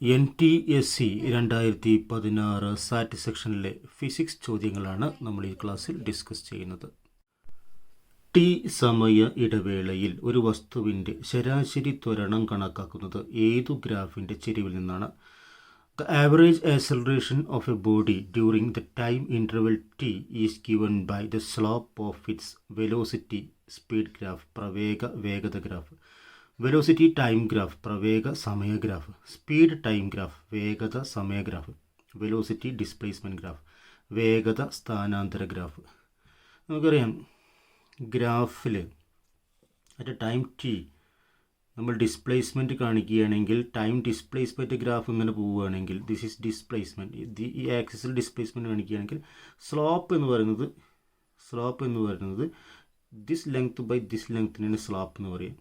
NTSC 2016 സാറ്റ് സെക്ഷനിലെ physics ചോദ്യങ്ങളാണ് നമ്മൾ ഈ ക്ലാസ്സിൽ ഡിസ്കസ് ചെയ്യുന്നത്. ടി സമയ ഇടവേളയിൽ ഒരു വസ്തുവിൻ്റെ ശരാശരി ത്വരണം കണക്കാക്കുന്നത് ഏതു ഗ്രാഫിൻ്റെ ചെരിവിൽ നിന്നാണ്? The average acceleration of a body during the time interval t is given by the slope of its velocity speed graph പ്രവേഗ വേഗത ഗ്രാഫ്, വെലോസിറ്റി ടൈം ഗ്രാഫ് പ്രവേഗ സമയ ഗ്രാഫ്, സ്പീഡ് ടൈം ഗ്രാഫ് വേഗത സമയ ഗ്രാഫ്, വെലോസിറ്റി ഡിസ്പ്ലേസ്മെൻറ്റ് ഗ്രാഫ് വേഗത സ്ഥാനാന്തര graph. നമുക്കറിയാം ഗ്രാഫിൽ at time T നമ്മൾ displacement കാണിക്കുകയാണെങ്കിൽ time displacement graph ഇങ്ങനെ പോവുകയാണെങ്കിൽ ദിസ് ഈസ് ഡിസ്പ്ലേസ്മെൻറ്റ്, ഈ ആക്സിസിൽ ഡിസ്പ്ലേസ്മെൻറ്റ് കാണിക്കുകയാണെങ്കിൽ സ്ലോപ്പ് എന്ന് പറയുന്നത് ദിസ് ലെങ്ത് ബൈ ദിസ് ലെങ്ത്തിനാണ് സ്ലോപ്പ് എന്ന് പറയും.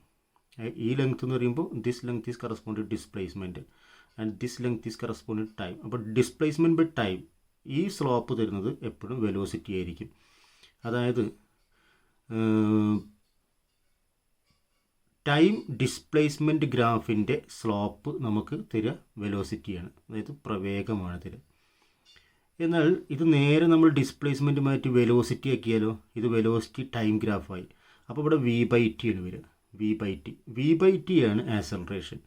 ഈ ലെങ്ത് എന്ന് പറയുമ്പോൾ this length is correspond displacement and this length is correspond time. അപ്പോൾ ഡിസ്പ്ലേസ്മെൻറ്റ് ബൈ ടൈം, ഈ സ്ലോപ്പ് തരുന്നത് എപ്പോഴും വെലോസിറ്റി ആയിരിക്കും. അതായത് ടൈം ഡിസ്പ്ലേസ്മെൻറ്റ് ഗ്രാഫിൻ്റെ സ്ലോപ്പ് നമുക്ക് തരിക വെലോസിറ്റിയാണ്, അതായത് പ്രവേഗമാണ് തരിക. എന്നാൽ ഇത് നേരെ നമ്മൾ ഡിസ്പ്ലേസ്മെൻറ്റ് മാറ്റി വെലോസിറ്റി ആക്കിയാലോ, ഇത് വെലോസിറ്റി ടൈം ഗ്രാഫായി. അപ്പോൾ ഇവിടെ v/t ആണ് വരിക. v/t ആണ് ആക്സലറേഷൻ.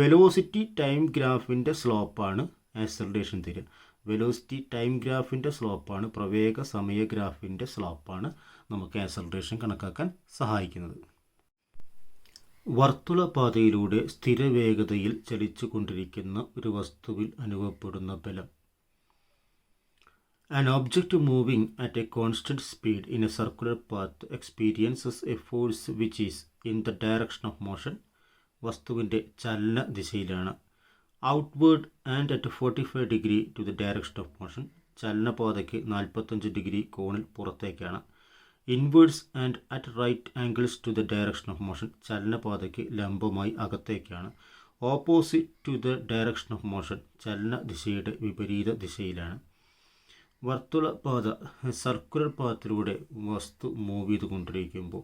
വെലോസിറ്റി ടൈം ഗ്രാഫിൻ്റെ സ്ലോപ്പാണ് ആക്സലറേഷൻ തരിക. വെലോസിറ്റി ടൈം ഗ്രാഫിൻ്റെ സ്ലോപ്പാണ് പ്രവേഗ സമയ ഗ്രാഫിൻ്റെ സ്ലോപ്പാണ് നമുക്ക് ആക്സലറേഷൻ കണക്കാക്കാൻ സഹായിക്കുന്നത്. വർത്തുളപാതയിലൂടെ സ്ഥിരവേഗതയിൽ ചലിച്ചു കൊണ്ടിരിക്കുന്ന ഒരു വസ്തുവിൽ അനുഭവപ്പെടുന്ന ബലം. An object moving at a constant speed in a circular path experiences a force which is in the direction of motion. വസ്തുവിൻ്റെ ചലന ദിശയിലാണ്. Outward and at 45 degree to the direction of motion. ചലനപാതയ്ക്ക് 45 ഡിഗ്രി കോണിൽ പുറത്തേക്കാണ്. Inwards and at right angles to the direction of motion. ചലനപാതയ്ക്ക് ലംബമായി അകത്തേക്കാണ്. Opposite to the direction of motion. ചലന ദിശയുടെ വിപരീത ദിശയിലാണ്. വർത്തുളപാത സർക്കുലർ പാത്തിലൂടെ വസ്തു മൂവ് ചെയ്തുകൊണ്ടിരിക്കുമ്പോൾ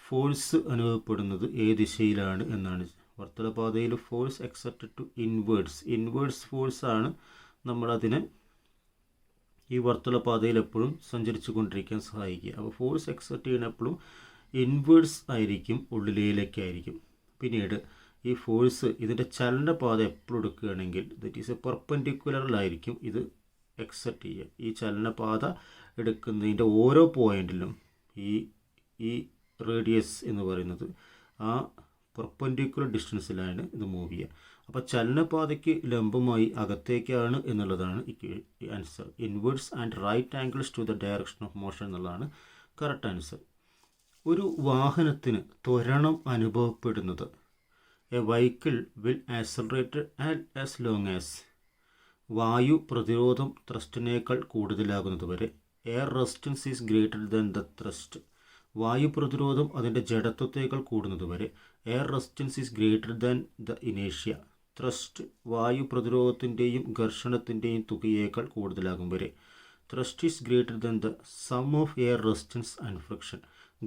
ഫോഴ്സ് അനുഭവപ്പെടുന്നത് ഏത് ദിശയിലാണ് എന്നാണ്. വർത്തുളപാതയിൽ ഫോഴ്സ് എക്സെപ്റ്റ് ടു ഇൻവേർഡ്സ് ഫോഴ്സാണ് നമ്മളതിനെ ഈ വർത്തുളപാതയിൽ എപ്പോഴും സഞ്ചരിച്ചു കൊണ്ടിരിക്കാൻ സഹായിക്കുക. അപ്പോൾ ഫോഴ്സ് എക്സെപ്റ്റ് ചെയ്യുന്ന എപ്പോഴും ഇൻവേർഡ്സ് ആയിരിക്കും, ഉള്ളിലേക്കായിരിക്കും. പിന്നീട് ഈ ഫോഴ്സ് ഇതിൻ്റെ ചലനപാത എപ്പോഴും എടുക്കുകയാണെങ്കിൽ ദറ്റ് ഈസ് എ പെർപെൻഡിക്കുലറിലായിരിക്കും ഇത് എക്സെപ്റ്റ് ചെയ്യുക. ഈ ചലനപാത എടുക്കുന്നതിൻ്റെ ഓരോ പോയിൻറ്റിലും ഈ റേഡിയസ് എന്ന് പറയുന്നത് ആ പെർപെൻഡിക്കുലർ ഡിസ്റ്റൻസിലാണ് ഇത് മൂവ് ചെയ്യുക. അപ്പോൾ ചലനപാതയ്ക്ക് ലംബമായി അകത്തേക്കാണ് എന്നുള്ളതാണ് ഈ answer. Inwards and right angles to the direction of motion എന്നുള്ളതാണ് കറക്റ്റ് ആൻസർ. ഒരു വാഹനത്തിന് ത്വരണം അനുഭവപ്പെടുന്നത് a vehicle will accelerate as long as. വായു പ്രതിരോധം ത്രസ്റ്റിനേക്കാൾ കൂടുതലാകുന്നത് വരെ. Air resistance is greater than the thrust. വായു പ്രതിരോധം അതിൻ്റെ ജഡത്വത്തേക്കാൾ കൂടുന്നത് വരെ. Air resistance is greater than the ഇനേഷ്യ. ത്രസ്റ്റ് വായു പ്രതിരോധത്തിൻ്റെയും ഘർഷണത്തിൻ്റെയും തുകയേക്കാൾ കൂടുതലാകും വരെ. Thrust is greater than the sum of air resistance and friction.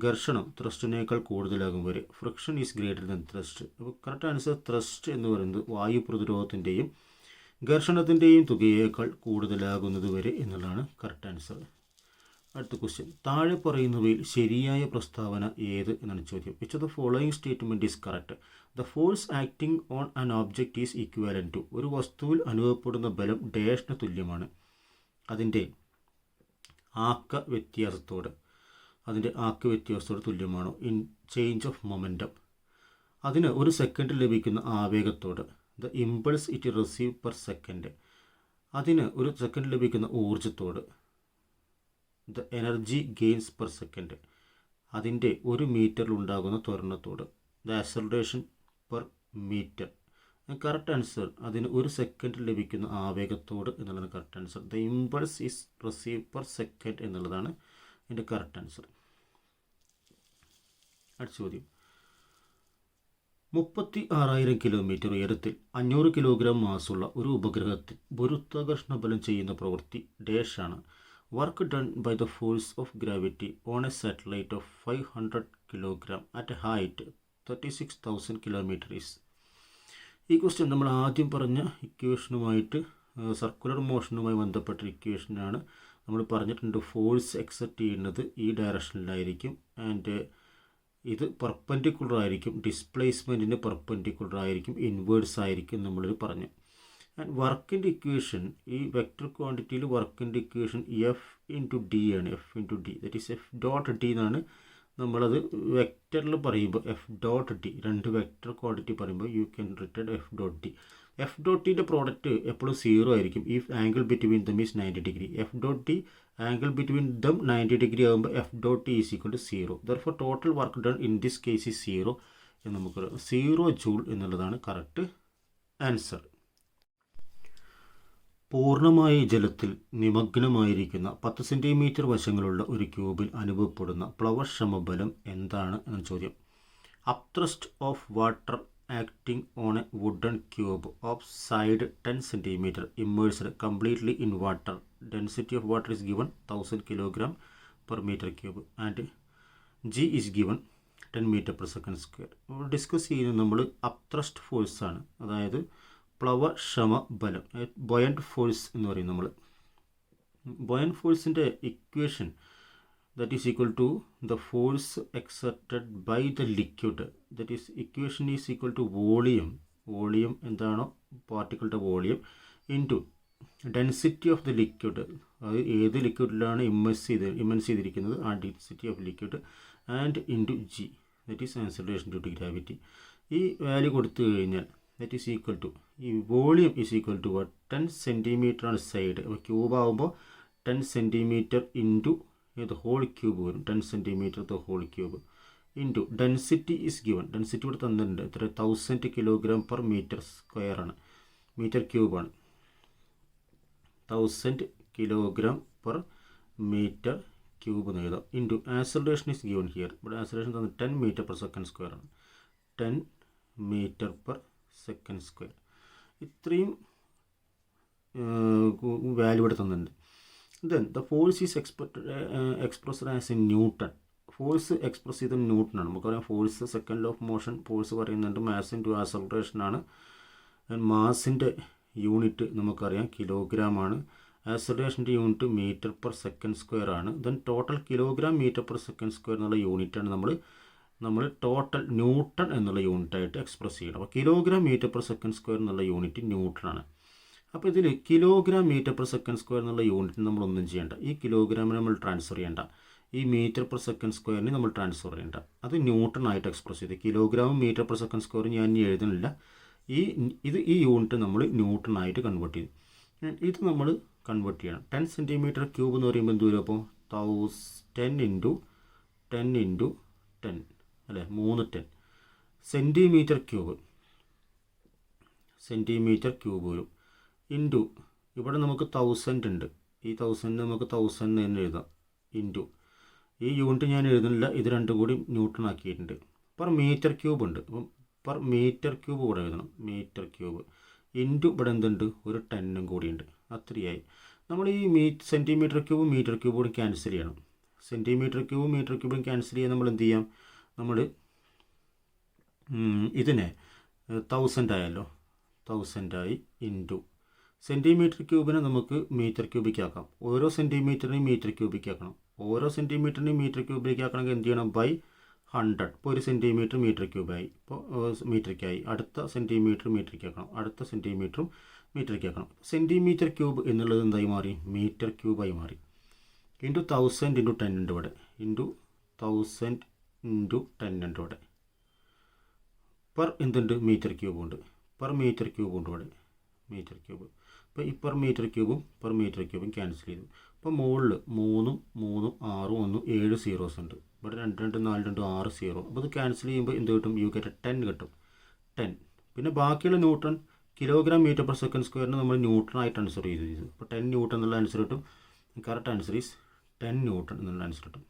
ഘർഷണം ത്രസ്റ്റിനേക്കാൾ കൂടുതലാകും വരെ. Friction is greater than thrust. അപ്പോൾ കറക്റ്റ് ആൻസർ ത്രസ്റ്റ് എന്ന് പറയുന്നത് വായു പ്രതിരോധത്തിൻ്റെയും ഘർഷണത്തിൻ്റെയും തുകയേക്കാൾ കൂടുതലാകുന്നത് വരെ എന്നുള്ളതാണ് കറക്റ്റ് ആൻസർ. അടുത്ത ക്വസ്റ്റ്യൻ, താഴെ പറയുന്നവയിൽ ശരിയായ പ്രസ്താവന ഏത് എന്നാണ് ചോദ്യം. Which of the following statement is correct? The force acting on an object is equivalent to. ഒരു വസ്തുവിൽ അനുഭവപ്പെടുന്ന ബലം ഡാഷിന് തുല്യമാണ് അതിൻ്റെ ആക്ക വ്യത്യാസത്തോട് തുല്യമാണോ? In change of momentum. അതിന് ഒരു സെക്കൻഡിൽ ലഭിക്കുന്ന ആവേഗത്തോട്. The impulse it receive per second. അതിന് ഒരു സെക്കൻഡിൽ ലഭിക്കുന്ന ഊർജത്തോട്. The energy gains per second. അതിൻ്റെ ഒരു മീറ്ററിലുണ്ടാകുന്ന ത്വരണത്തോട്. The acceleration per metre. Correct answer അതിന് ഒരു സെക്കൻഡിൽ ലഭിക്കുന്ന ആവേഗത്തോട് എന്നുള്ളതാണ് correct answer. The impulse is receive per second എന്നുള്ളതാണ് ഇതിൻ്റെ കറക്റ്റ് ആൻസർ. അടുത്ത ചോദ്യം, 36,000 കിലോമീറ്റർ ഉയരത്തിൽ 500 കിലോഗ്രാം മാസുള്ള ഒരു ഉപഗ്രഹത്തിൽ ഗുരുത്വാകർഷണ ബലം ചെയ്യുന്ന പ്രവൃത്തി ഡാഷാണ്. Work done by the force of gravity on a satellite of 500 kilogram at a height 36,000 kilometre is. ഈ ക്വസ്റ്റ്യൻ നമ്മൾ ആദ്യം പറഞ്ഞ ഇക്വേഷനുമായിട്ട് സർക്കുലർ മോഷനുമായി ബന്ധപ്പെട്ട ഇക്വേഷനാണ്. നമ്മൾ പറഞ്ഞിട്ടുണ്ട് ഫോഴ്സ് എക്സെർട്ട് ചെയ്യുന്നത് ഈ ഡയറക്ഷനിലായിരിക്കും ആൻഡ് ഇത് പെർപെൻഡിക്കുലർ ആയിരിക്കും, ഡിസ്പ്ലേസ്മെൻറ്റിന് പെർപെൻഡിക്കുലർ ആയിരിക്കും, ഇൻവേഴ്സ് ആയിരിക്കും നമ്മൾ പറഞ്ഞു. ആൻഡ് വർക്കിൻ്റെ ഇക്വേഷൻ, ഈ വെക്റ്റർ ക്വാണ്ടിറ്റിയിൽ വർക്കിൻ്റെ ഇക്വേഷൻ എഫ് ഇൻറ്റു ഡി ആണ്. F into D that is F dot D എന്നാണ് നമ്മളത് വെക്റ്ററിൽ പറയുമ്പോൾ. എഫ് ഡോട്ട് ഡി, രണ്ട് വെക്റ്റർ ക്വാണ്ടിറ്റി പറയുമ്പോൾ you can return F dot D. F dot ഡിൻ്റെ പ്രോഡക്റ്റ് എപ്പോഴും 0 ആയിരിക്കും if angle between them is 90 degree. F dot D angle between them 90 degree ആകുമ്പോൾ F dot D is equal to 0. Therefore total work done in this case is 0 എന്ന് നമുക്ക് 0 joule എന്നുള്ളതാണ് correct answer. പൂർണ്ണമായി ജലത്തിൽ നിമഗ്നമായിരിക്കുന്ന 10 centimetre വശങ്ങളുള്ള ഒരു ക്യൂബിൽ അനുഭവപ്പെടുന്ന പ്ലവക്ഷമബലം എന്താണ് എന്ന ചോദ്യം. Upthrust of water acting on a wooden cube of side 10 centimetre immersed completely in water. Density of water is given 1000 kilogram per metre cube and g is given 10 metre per second square. Discuss ചെയ്യുന്നത് നമ്മൾ അപ്ത്രസ്റ്റ് ഫോഴ്സാണ്, അതായത് പ്ലവക്ഷമ ബലം, ബൊയൻറ്റ് force എന്ന് പറയും നമ്മൾ. ബൊയൻറ്റ് ഫോഴ്സിൻ്റെ equation that is equal to the force exerted by the liquid, that is equation is equal to volume എന്താണോ പാർട്ടിക്കിളുടെ volume into density of the liquid, അത് ഏത് ലിക്വിഡിലാണ് ഇമ്മൻസ് ചെയ്തിരിക്കുന്നത് ആ density of liquid and into G that is acceleration due to gravity. ഈ value കൊടുത്തു കഴിഞ്ഞാൽ ദറ്റ് ഈസ് ഈക്വൽ ടു, ഈ volume is equal to 10 centimetre ആണ് സൈഡ്. അപ്പോൾ ക്യൂബ് ആകുമ്പോൾ 10 സെൻറ്റിമീറ്റർ ഇൻറ്റു ഇത് ഹോൾ ക്യൂബ് വരും, 10 centimetre the whole cube into density is given. Density ഇവിടെ തന്നിട്ടുണ്ട്, എത്ര 1000 കിലോഗ്രാം പെർ മീറ്റർ സ്ക്വയർ ആണ്, മീറ്റർ ക്യൂബാണ്. 1000 കിലോഗ്രാം പെർ മീറ്റർ ക്യൂബ് എന്ന് എഴുതാം. Into acceleration is given here. ഇവിടെ ആക്സലറേഷൻ തന്നത് 10 മീറ്റർ പെർ സെക്കൻഡ് സ്ക്വയർ ആണ്, 10 മീറ്റർ പെർ സെക്കൻഡ് സ്ക്വയർ. ഇത്രയും വാല്യൂ ഇവിടെ തന്നിട്ടുണ്ട്. Then the force is expressed as in Newton. Force express ചെയ്ത് ന്യൂട്ടൺ ആണ്. നമുക്കറിയാം force second law of motion force പറയുന്നുണ്ട് മാസ് ഇൻറ്റു ആക്സലറേഷൻ ആണ്. മാസിൻ്റെ യൂണിറ്റ് നമുക്കറിയാം കിലോഗ്രാം ആണ്. ആക്സലറേഷൻ്റെ unit metre per second square ആണ്. Then total kilogram metre per second square എന്നുള്ള യൂണിറ്റാണ് നമ്മൾ ടോട്ടൽ ന്യൂട്ടൺ എന്നുള്ള യൂണിറ്റായിട്ട് എക്സ്പ്രസ് ചെയ്യണം. അപ്പോൾ kilogram metre per second square എന്നുള്ള യൂണിറ്റ് ന്യൂട്ടൺ ആണ്. അപ്പോൾ ഇതിൽ kilogram metre per second square എന്നുള്ള യൂണിറ്റിന് നമ്മളൊന്നും ചെയ്യേണ്ട, ഈ കിലോഗ്രാമിന് നമ്മൾ ട്രാൻസ്ഫർ ചെയ്യേണ്ട, ഈ മീറ്റർ പെർ സെക്കൻഡ് സ്ക്വയറിന് നമ്മൾ ട്രാൻസ്ഫർ ചെയ്യേണ്ട, അത് ന്യൂട്ടൺ ആയിട്ട് എക്സ്പ്രസ് ചെയ്ത് കിലോഗ്രാമും മീറ്റർ പെർ സെക്കൻഡ് സ്ക്വയറും ഞാൻ ഇനി എഴുതുന്നില്ല. ഈ യൂണിറ്റ് നമ്മൾ ന്യൂട്ടൺ ആയിട്ട് കൺവേർട്ട് ചെയ്തു. ഇത് നമ്മൾ കൺവേർട്ട് ചെയ്യണം. 10 സെൻറ്റിമീറ്റർ ക്യൂബ് എന്ന് പറയുമ്പോൾ എന്ത് വരും? അപ്പോൾ 10 ഇൻറ്റു 10 അല്ലേ, 3 10 സെൻറ്റിമീറ്റർ ക്യൂബ് വരും. ഇൻറ്റു ഇവിടെ നമുക്ക് 1000 ഉണ്ട്, ഈ 1000 നമുക്ക് 1000 തന്നെ എഴുതാം. ഇൻറ്റു ഈ യൂണിറ്റ് ഞാൻ എഴുതുന്നില്ല, ഇത് രണ്ടും കൂടി ന്യൂട്ടൺ ആക്കിയിട്ടുണ്ട്. പെർ മീറ്റർ ക്യൂബ് ഉണ്ട്, അപ്പം പെർ മീറ്റർ ക്യൂബ് കൂടെ എഴുതണം. മീറ്റർ ക്യൂബ് ഇൻറ്റു ഇവിടെ എന്തുണ്ട്, ഒരു 10 കൂടി ഉണ്ട്. അത്രയായി. നമ്മൾ ഈ സെൻറ്റിമീറ്റർ ക്യൂബും മീറ്റർ ക്യൂബും കൂടി ക്യാൻസൽ ചെയ്യണം. സെൻറ്റിമീറ്റർ ക്യൂബും മീറ്റർ ക്യൂബും ക്യാൻസൽ ചെയ്യാൻ നമ്മൾ എന്ത് ചെയ്യാം, നമ്മൾ ഇതിനെ 1000 ആയല്ലോ, 1000 ആയി. ഇൻറ്റു സെൻറ്റിമീറ്റർ ക്യൂബിനെ നമുക്ക് മീറ്റർ ക്യൂബിക്ക് ആക്കാം. ഓരോ സെൻറ്റിമീറ്ററിനെയും മീറ്റർ ക്യൂബിക്ക് ആക്കണം. ഓരോ സെൻറ്റിമീറ്ററിനെയും മീറ്റർ ക്യൂബിലേക്ക് ആക്കണമെങ്കിൽ എന്ത് ചെയ്യണം, ബൈ 100. ഇപ്പോൾ ഒരു സെൻറ്റിമീറ്റർ മീറ്റർ ക്യൂബായി, ഇപ്പോൾ മീറ്ററിക്കായി. അടുത്ത സെൻറ്റിമീറ്റർ മീറ്ററിക്ക് ആക്കണം, അടുത്ത സെൻറ്റിമീറ്ററും മീറ്ററിക്ക് ആക്കണം. സെൻറ്റിമീറ്റർ ക്യൂബ് എന്നുള്ളത് എന്തായി മാറി, മീറ്റർ ക്യൂബായി മാറി. ഇൻറ്റു 1000 ഇൻറ്റു 10 ഉണ്ട് ഇവിടെ, ഇൻറ്റു 1000 ഇൻറ്റു 10 ഉണ്ട് ഇവിടെ. പെർ എന്തുണ്ട്, മീറ്റർ ക്യൂബ് ഉണ്ട്. പെർ മീറ്റർ ക്യൂബ് ഉണ്ട് ഇവിടെ, മീറ്റർ ക്യൂബ്. അപ്പോൾ ഈ പെർ മീറ്റർ ക്യൂബും ക്യാൻസൽ ചെയ്തു. അപ്പോൾ മുകളിൽ 3 6 1 7 സീറോസ് ഉണ്ട്. ഇവിടെ 2 2 4 2 6 സീറോ. അപ്പോൾ ഇത് ക്യാൻസൽ ചെയ്യുമ്പോൾ എന്ത് കിട്ടും, യു ഗെറ്റ് 10 കിട്ടും. 10. പിന്നെ ബാക്കിയുള്ള newton kilogram metre per second സ്ക്വയറിന് നമ്മൾ ന്യൂട്ടൺ ആയിട്ട് ആൻസർ ചെയ്തു. അപ്പോൾ 10 ന്യൂട്ടൺ എന്നുള്ള ആൻസർ കിട്ടും. കറക്റ്റ് ആൻസർ ഈസ് 10 ന്യൂട്ടൺ എന്നുള്ള ആൻസർ കിട്ടും.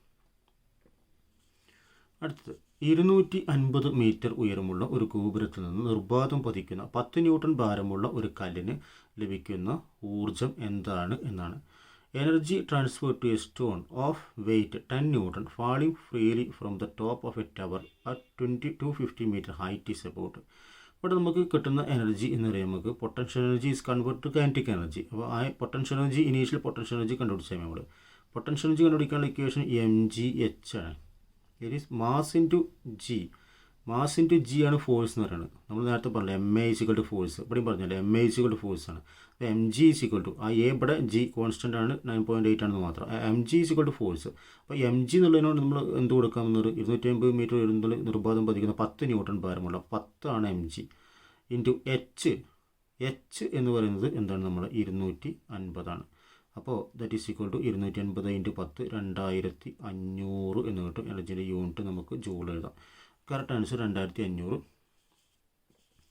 അടുത്തത് 250 മീറ്റർ ഉയരമുള്ള ഒരു ഗോപുരത്തിൽ നിന്ന് നിർബാധം പതിക്കുന്ന 10 ന്യൂട്ടൺ ഭാരമുള്ള ഒരു കല്ലിന് ലഭിക്കുന്ന ഊർജം എന്താണ് എന്നാണ്. Energy transfer to a stone of weight 10 newton falling freely from the top of a tower at 250 metre height is about. ഇവിടെ നമുക്ക് കിട്ടുന്ന എനർജി എന്ന് പറയുമ്പോൾ നമുക്ക് potential energy is convert to kinetic energy. അപ്പോൾ ആ potential energy initial potential energy കണ്ടുപിടിച്ചാൽ നമ്മൾ പൊട്ടൻഷ്യൽ എനർജി കണ്ടുപിടിക്കാനുള്ള ഇക്വേഷൻ mgh ആണ്. It is mass into g. Mass into g ആണ് ഫോഴ്സ് എന്ന് പറയുന്നത്. നമ്മൾ നേരത്തെ പറഞ്ഞില്ല MA ഈക്വൽ ടു ഫോഴ്സ്, ഇവിടെയും പറഞ്ഞില്ല MA ഈക്വൽ ടു ഫോഴ്സ് ആണ്. അപ്പോൾ mg ഈക്വൽ ടു ആ എ ഇവിടെ ജി കോൺസ്റ്റൻ്റ് ആണ് 9.8 ആണെന്ന് മാത്രം. mg equal to force. അപ്പോൾ mg എന്നുള്ളതിനോട് നമ്മൾ എന്ത് കൊടുക്കാമെന്നൊരു 250 മീറ്റർ വരുന്നത് നിർബാധം പതിക്കുന്ന 10 ന്യൂട്ടൺ ഭാരമുള്ള 10 ആണ് mg ഇൻറ്റു എച്ച് എന്ന് പറയുന്നത് എന്താണ് നമ്മൾ 250 ആണ്. അപ്പോൾ that is equal to 250 into 10 2500 എന്ന് കിട്ടും. എനർജിയുടെ യൂണിറ്റ് നമുക്ക് ജൂൾ എഴുതാം. കറക്റ്റ് ആൻസർ 2500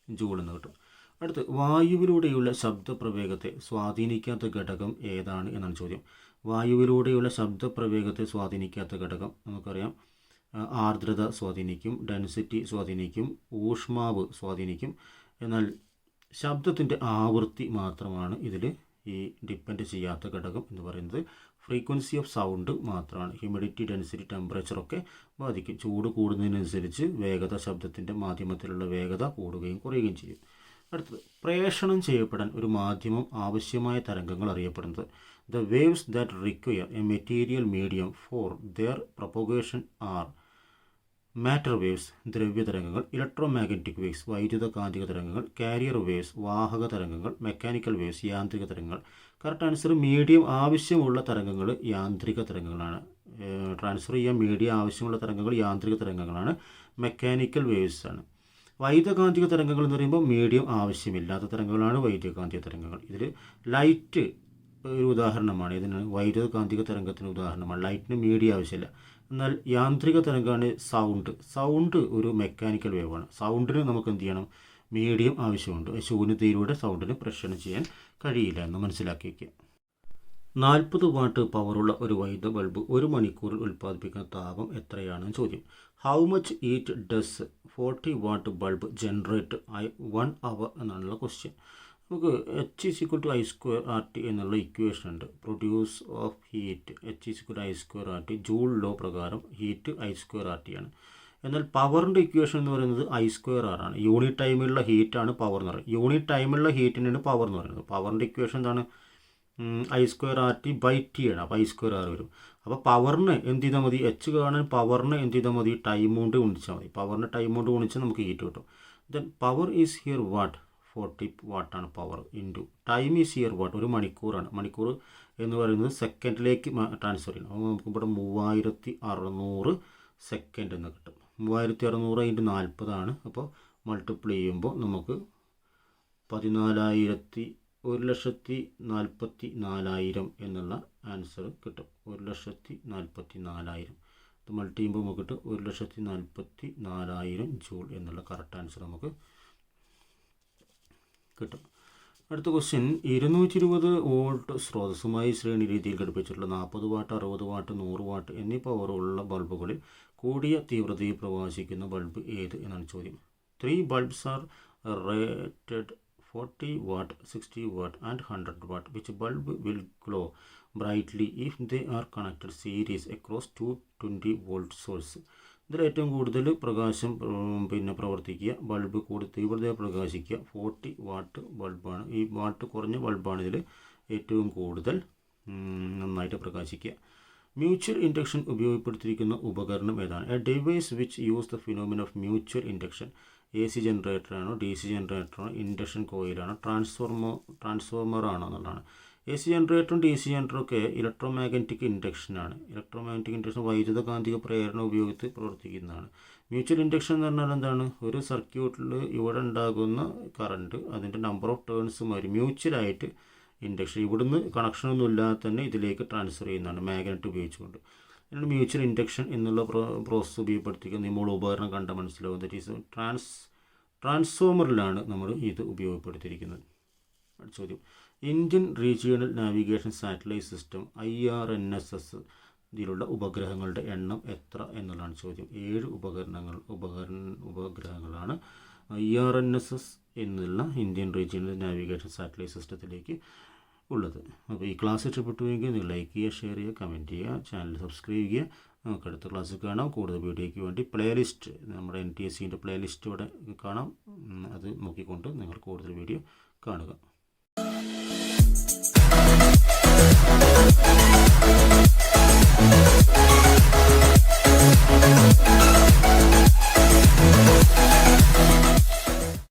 ജൂൾ എന്ന് കിട്ടും. അടുത്ത് വായുവിലൂടെയുള്ള ശബ്ദപ്രവേഗത്തെ സ്വാധീനിക്കാത്ത ഘടകം ഏതാണ് എന്നാണ് ചോദ്യം. വായുവിലൂടെയുള്ള ശബ്ദപ്രവേഗത്തെ സ്വാധീനിക്കാത്ത ഘടകം നമുക്കറിയാം. ആർദ്രത സ്വാധീനിക്കും, ഡെൻസിറ്റി സ്വാധീനിക്കും, ഊഷ്മാവ് സ്വാധീനിക്കും. എന്നാൽ ശബ്ദത്തിൻ്റെ ആവൃത്തി മാത്രമാണ് ഇതിൽ ഈ ഡിപ്പെൻഡ് ചെയ്യാത്ത ഘടകം എന്ന് പറയുന്നത്. ഫ്രീക്വൻസി ഓഫ് സൗണ്ട് മാത്രമാണ്. ഹ്യൂമിഡിറ്റി, ഡെൻസിറ്റി, ടെമ്പറേച്ചറൊക്കെ ബാധിക്കും. ചൂട് കൂടുന്നതിനനുസരിച്ച് വേഗത, ശബ്ദത്തിൻ്റെ മാധ്യമത്തിലുള്ള വേഗത കൂടുകയും കുറയുകയും ചെയ്യും. അടുത്തത് പ്രേഷണം ചെയ്യപ്പെടാൻ ഒരു മാധ്യമം ആവശ്യമായ തരംഗങ്ങൾ അറിയപ്പെടുന്നത്. The waves that require a material medium for their propagation are matter waves ദ്രവ്യ തരംഗങ്ങൾ, ഇലക്ട്രോ മാഗ്നറ്റിക് വേവ്സ് വൈദ്യുത കാന്തിക തരംഗങ്ങൾ, കാരിയർ വേവ്സ് വാഹക തരംഗങ്ങൾ, മെക്കാനിക്കൽ വേവ്സ് യാന്ത്രിക തരംഗങ്ങൾ. കറക്റ്റ് ആൻസർ മീഡിയം ആവശ്യമുള്ള തരംഗങ്ങൾ യാന്ത്രിക തരംഗങ്ങളാണ്. ട്രാൻസ്ഫർ ചെയ്യാൻ മീഡിയം ആവശ്യമുള്ള തരംഗങ്ങൾ യാന്ത്രിക തരംഗങ്ങളാണ്, മെക്കാനിക്കൽ വേവ്സ് ആണ്. വൈദ്യുതകാന്തിക തരംഗങ്ങൾ എന്ന് പറയുമ്പോൾ മീഡിയം ആവശ്യമില്ലാത്ത തരംഗങ്ങളാണ് വൈദ്യുതകാന്തിക തരംഗങ്ങൾ. ഇതിൽ ലൈറ്റ് ഒരു ഉദാഹരണമാണ്. ഇതിന് വൈദ്യുതകാന്തിക തരംഗത്തിന് ഉദാഹരണമാണ്. ലൈറ്റിന് മീഡിയം ആവശ്യമില്ല. എന്നാൽ യാന്ത്രിക തരംഗമാണ് സൗണ്ട് ഒരു മെക്കാനിക്കൽ വേവാണ്. സൗണ്ടിന് നമുക്ക് എന്ത് ചെയ്യണം? മീഡിയം ആവശ്യമുണ്ട്. ശൂന്യതയിലൂടെ സൗണ്ടിന് പ്രേഷണം ചെയ്യാൻ കഴിയില്ല എന്ന് മനസ്സിലാക്കി വയ്ക്കുക. 40 വാട്ട് പവറുള്ള ഒരു വൈദ്യുത ബൾബ് 1 മണിക്കൂറിൽ ഉൽപ്പാദിപ്പിക്കുന്ന താപം എത്രയാണെന്ന് ചോദ്യം. How much heat does 40 watt bulb generate 1 hour എന്നാണുള്ള ക്വസ്റ്റ്യൻ. നമുക്ക് H=I²RT എന്നുള്ള ഇക്വേഷൻ ഉണ്ട്. Produce of heat H=I²RT. Joule law പ്രകാരം ഹീറ്റ് I²RT ആണ്. എന്നാൽ പവറിൻ്റെ ഇക്വേഷൻ എന്ന് പറയുന്നത് I²R ആണ്. യൂണിറ്റ് ടൈമിലുള്ള ഹീറ്റാണ് പവർ എന്ന് പറയുന്നത്. യൂണിറ്റ് ടൈമിലുള്ള ഹീറ്റിനാണ് പവർ എന്ന് പറയുന്നത്. പവറിൻ്റെ ഇക്വേഷൻ എന്താണ്? I²RT/T ആണ്. അപ്പോൾ I²R വരും. അപ്പോൾ പവറിന് എന്ത് ചെയ്താൽ മതി? H കാണാൻ പവറിന് എന്ത് ചെയ്താൽ മതി? ടൈം കൊണ്ട് ഗുണിച്ചാൽ മതി. പവറിന് ടൈം കൊണ്ട് ഗുണിച്ചാൽ നമുക്ക് ഹീറ്റ് കിട്ടും. Then power is here what? 40 വാട്ടാണ് power into time is here what? 1 മണിക്കൂറാണ്. മണിക്കൂർ എന്ന് പറയുന്നത് സെക്കൻഡിലേക്ക് ട്രാൻസ്ഫർ ചെയ്യണം. അപ്പോൾ നമുക്ക് ഇവിടെ 3600 സെക്കൻഡ് എന്ന് കിട്ടും. 3600 × 40 ആണ്. അപ്പോൾ മൾട്ടിപ്ലൈ ചെയ്യുമ്പോൾ നമുക്ക് 1,44,000 എന്നുള്ള ആൻസർ കിട്ടും. 1,44,000 ഇത് മൾട്ടി ചെയ്യുമ്പോൾ നമുക്ക് കിട്ടും 1,44,000 ജൂൾ എന്നുള്ള കറക്റ്റ് ആൻസർ നമുക്ക് കിട്ടും. അടുത്ത ക്വസ്റ്റ്യൻ 220 വോൾട്ട് സ്രോതസ്സുമായി ശ്രേണി രീതിയിൽ ഘടിപ്പിച്ചിട്ടുള്ള 40 വാട്ട്, 60 വാട്ട്, 100 വാട്ട് എന്നീ പവറുള്ള ബൾബുകളിൽ കൂടിയ തീവ്രതയിൽ പ്രകാശിക്കുന്ന ബൾബ് ഏത് എന്നാണ് ചോദ്യം. 3 bulbs are rated 40 watt, 60 watt and 100 watt. Which bulb will glow brightly if they are connected series across 220 volt source? ഇതിൽ ഏറ്റവും കൂടുതൽ പ്രകാശം പ്രവർത്തിക്കുക ബൾബ് കൂടുതൽ തീവ്രതയെ പ്രകാശിക്കുക 40 വാട്ട് ബൾബാണ്. ഈ വാട്ട് കുറഞ്ഞ ബൾബാണ് ഇതിൽ ഏറ്റവും കൂടുതൽ നന്നായിട്ട് പ്രകാശിക്കുക. മ്യൂച്വൽ ഇൻഡക്ഷൻ ഉപയോഗപ്പെടുത്തിയിരിക്കുന്ന ഉപകരണം ഏതാണ്? A device which use the phenomena of mutual induction. AC ജനറേറ്ററാണോ, DC ജനറേറ്ററാണോ, ഇൻഡക്ഷൻ കോയിലാണോ, ട്രാൻസ്ഫോർമറാണോ എന്നുള്ളതാണ്. AC ജനറേറ്ററും DC ജനറേറ്ററും ഒക്കെ ഇലക്ട്രോ മാഗ്നറ്റിക് ഇൻഡക്ഷനാണ്. ഇലക്ട്രോ മാഗ്നറ്റിക് ഇൻഡക്ഷൻ വൈദ്യുത കാന്തിക പ്രേരണ ഉപയോഗിച്ച് പ്രവർത്തിക്കുന്നതാണ്. മ്യൂച്വൽ ഇൻഡക്ഷൻ എന്ന് പറഞ്ഞാൽ എന്താണ്? ഒരു സർക്യൂട്ടിൽ ഇവിടെ ഉണ്ടാകുന്ന കറണ്ട് അതിൻ്റെ നമ്പർ ഓഫ് ടേൺസ് മാറി മ്യൂച്വലായിട്ട് ഇൻഡക്ഷൻ ഇവിടുന്ന് കണക്ഷനൊന്നും ഇല്ലാതെ തന്നെ ഇതിലേക്ക് ട്രാൻസ്ഫർ ചെയ്യുന്നതാണ് മാഗ്നറ്റ് ഉപയോഗിച്ചുകൊണ്ട്. അതിനാണ് മ്യൂച്വൽ ഇൻഡക്ഷൻ എന്നുള്ള പ്രോസസ്സ് ഉപയോഗപ്പെടുത്തിക്കുന്നത്. നമ്മൾ ഉപകരണം കണ്ട മനസ്സിലാവും. ദറ്റ് ഈസ് ട്രാൻസ്ഫോമറിലാണ് നമ്മൾ ഇത് ഉപയോഗപ്പെടുത്തിയിരിക്കുന്നത്. ചോദ്യം Indian regional navigation satellite system IRNSS ഇതിലുള്ള ഉപഗ്രഹങ്ങളുടെ എണ്ണം എത്ര എന്നുള്ളതാണ് ചോദ്യം. 7 ഉപഗ്രഹങ്ങളാണ് IRNSS എന്നുള്ള ഇന്ത്യൻ റീജിയണൽ നാവിഗേഷൻ സാറ്റലൈറ്റ് സിസ്റ്റത്തിലേക്ക് ഉള്ളത്. അപ്പോൾ ഈ ക്ലാസ് ഇഷ്ടപ്പെട്ടുവെങ്കിൽ നിങ്ങൾ ലൈക്ക് ചെയ്യുക, ഷെയർ ചെയ്യുക, കമൻറ്റ് ചെയ്യുക, ചാനൽ സബ്സ്ക്രൈബ് ചെയ്യുക. നമുക്ക് അടുത്ത ക്ലാസ്സിൽ കാണാം. കൂടുതൽ വീഡിയോയ്ക്ക് വേണ്ടി പ്ലേലിസ്റ്റ് നമ്മുടെ NTSCൻ്റെ പ്ലേലിസ്റ്റ് ഇവിടെ കാണാം. അത് നോക്കിക്കൊണ്ട് നിങ്ങൾ കൂടുതൽ വീഡിയോ കാണുക.